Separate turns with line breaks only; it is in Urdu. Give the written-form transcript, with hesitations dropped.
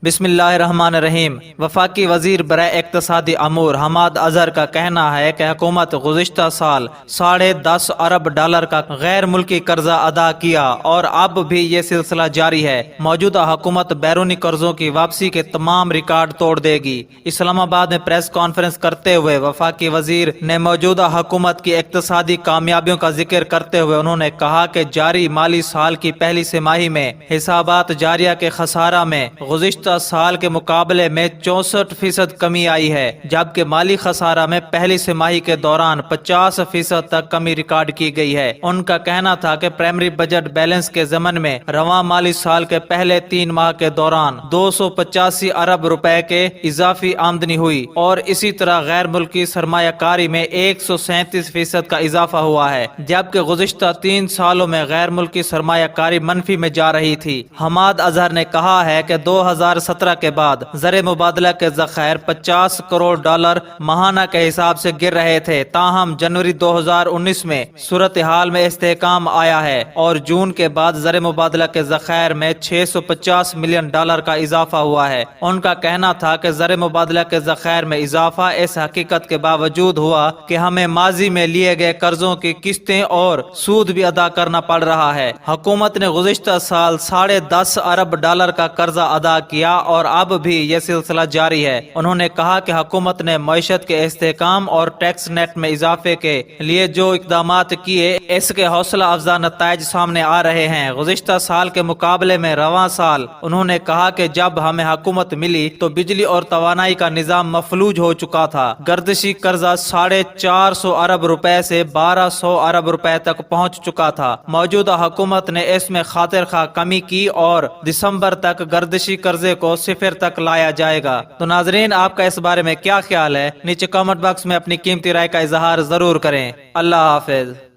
بسم اللہ الرحمن الرحیم۔ وفاقی وزیر برائے اقتصادی امور حماد اظہر کا کہنا ہے کہ حکومت گزشتہ سال $10.5 ارب کا غیر ملکی قرضہ ادا کیا اور اب بھی یہ سلسلہ جاری ہے۔ موجودہ حکومت بیرونی قرضوں کی واپسی کے تمام ریکارڈ توڑ دے گی۔ اسلام آباد میں پریس کانفرنس کرتے ہوئے وفاقی وزیر نے موجودہ حکومت کی اقتصادی کامیابیوں کا ذکر کرتے ہوئے انہوں نے کہا کہ جاری مالی سال کی پہلی سہ ماہی میں حسابات جاریہ کے خسارہ میں گزشتہ سال کے مقابلے میں 64% کمی آئی ہے، جبکہ مالی خسارہ میں پہلی سہ ماہی کے دوران 50% تک کمی ریکارڈ کی گئی ہے۔ ان کا کہنا تھا کہ پرائمری بجٹ بیلنس کے ضمن میں رواں مالی سال کے پہلے 3 ماہ کے دوران $285 ارب کے اضافی آمدنی ہوئی اور اسی طرح غیر ملکی سرمایہ کاری میں 137% کا اضافہ ہوا ہے، جبکہ گزشتہ 3 سالوں میں غیر ملکی سرمایہ کاری منفی میں جا رہی تھی۔ حماد اظہر نے کہا ہے کہ 2017 کے بعد زر مبادلہ کے ذخائر $50 کروڑ ماہانہ کے حساب سے گر رہے تھے، تاہم جنوری 2019 میں صورتحال میں استحکام آیا ہے اور جون کے بعد زر مبادلہ کے ذخائر میں $650 ملین کا اضافہ ہوا ہے۔ ان کا کہنا تھا کہ زر مبادلہ کے ذخائر میں اضافہ اس حقیقت کے باوجود ہوا کہ ہمیں ماضی میں لیے گئے قرضوں کی قسطیں اور سود بھی ادا کرنا پڑ رہا ہے۔ حکومت نے گزشتہ سال $10.5 ارب کا قرضہ ادا کیا اور اب بھی یہ سلسلہ جاری ہے۔ انہوں نے کہا کہ حکومت نے معیشت کے استحکام اور ٹیکس نیٹ میں اضافے کے لیے جو اقدامات کیے، اس کے حوصلہ افزا نتائج سامنے آ رہے ہیں۔ گزشتہ سال کے مقابلے میں رواں سال انہوں نے کہا کہ جب ہمیں حکومت ملی تو بجلی اور توانائی کا نظام مفلوج ہو چکا تھا۔ گردشی قرضہ $450 ارب سے $1200 ارب تک پہنچ چکا تھا۔ موجودہ حکومت نے اس میں خاطر خواہ کمی کی اور دسمبر تک گردشی قرضے کو 0 تک لایا جائے گا۔ تو ناظرین، آپ کا اس بارے میں کیا خیال ہے؟ نیچے کامنٹ باکس میں اپنی قیمتی رائے کا اظہار ضرور کریں۔ اللہ حافظ۔